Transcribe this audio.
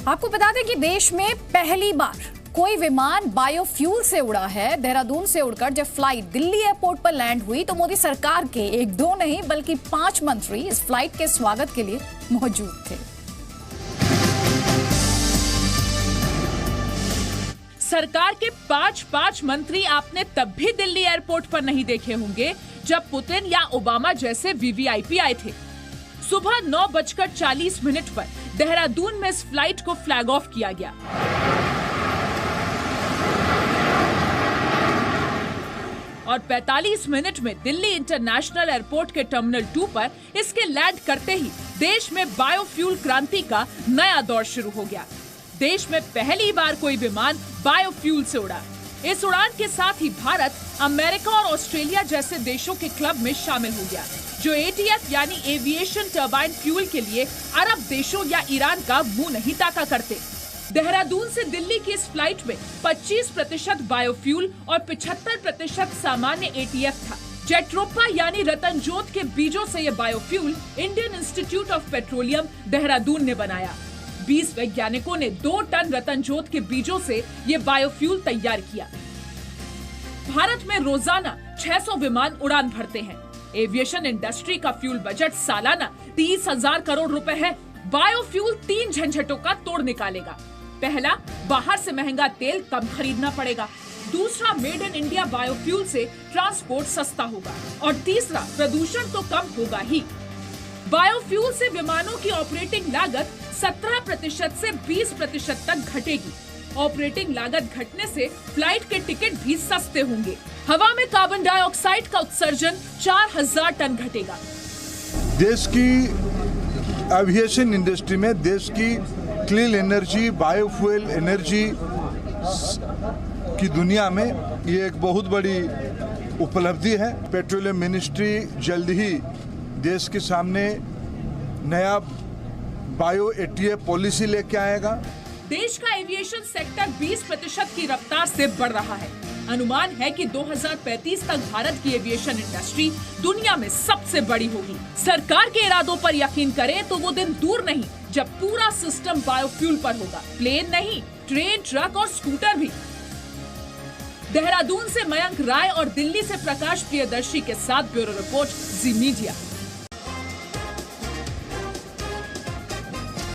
आपको बता दें कि देश में पहली बार कोई विमान बायोफ्यूल से उड़ा है। देहरादून से उड़कर जब फ्लाइट दिल्ली एयरपोर्ट पर लैंड हुई तो मोदी सरकार के 1-2 नहीं बल्कि 5 मंत्री इस फ्लाइट के स्वागत के लिए मौजूद थे। सरकार के 5 मंत्री आपने तब भी दिल्ली एयरपोर्ट पर नहीं देखे होंगे जब पुतिन या ओबामा जैसे वीवीआईपी आए थे। सुबह 9:40 पर देहरादून में इस फ्लाइट को फ्लैग ऑफ किया गया और 45 मिनट में दिल्ली इंटरनेशनल एयरपोर्ट के टर्मिनल 2 पर इसके लैंड करते ही देश में बायोफ्यूल क्रांति का नया दौर शुरू हो गया। देश में पहली बार कोई विमान बायोफ्यूल से उड़ा। इस उड़ान के साथ ही भारत, अमेरिका और ऑस्ट्रेलिया जैसे देशों के क्लब में शामिल हो गया, जो ATF यानी एविएशन टर्बाइन फ्यूल के लिए अरब देशों या ईरान का मुंह नहीं ताका करते। देहरादून से दिल्ली की इस फ्लाइट में 25% बायोफ्यूल और 75% सामान्य ATF था। जेट्रोपा यानी रतनजोत के बीजों से ये biofuel Indian institute of petroleum Dehradun ने बनाया। 20 वैज्ञानिकों ने 2 टन रतनजोत के बीजों से ये बायोफ्यूल तैयार किया। भारत में रोजाना 600 विमान उड़ान भरते हैं। एविएशन इंडस्ट्री का फ्यूल बजट सालाना 30,000 करोड़ रुपए है। बायोफ्यूल 3 झंझटों का तोड़ निकालेगा। पहला, बाहर से महंगा तेल कम खरीदना पड़ेगा। दूसरा, मेड इन इंडिया बायोफ्यूल से ट्रांसपोर्ट सस्ता होगा और तीसरा, प्रदूषण तो कम होगा ही। बायोफ्यूल से विमानों की ऑपरेटिंग लागत 17% से 20% तक घटेगी। ऑपरेटिंग लागत घटने से फ्लाइट के टिकट भी सस्ते होंगे। हवा में कार्बन डाइऑक्साइड का उत्सर्जन 4000 टन घटेगा। देश की एविएशन इंडस्ट्री में देश की क्लीन एनर्जी, बायोफ्यूल एनर्जी की दुनिया में ये एक बहुत बड़ी उपलब्धि है। पेट्रोलियम मिनिस्ट्री जल्द ही देश के सामने नया बायो ATF पॉलिसी लेके आएगा। देश का एविएशन सेक्टर 20% की रफ्तार से बढ़ रहा है। अनुमान है कि 2035 तक भारत की एविएशन इंडस्ट्री दुनिया में सबसे बड़ी होगी। सरकार के इरादों पर यकीन करें तो वो दिन दूर नहीं जब पूरा सिस्टम बायोफ्यूल पर होगा। प्लेन नहीं, ट्रेन, ट्रक और स्कूटर भी। देहरादून से मयंक राय और दिल्ली से प्रकाश प्रियदर्शी के साथ ब्यूरो रिपोर्ट, जी मीडिया।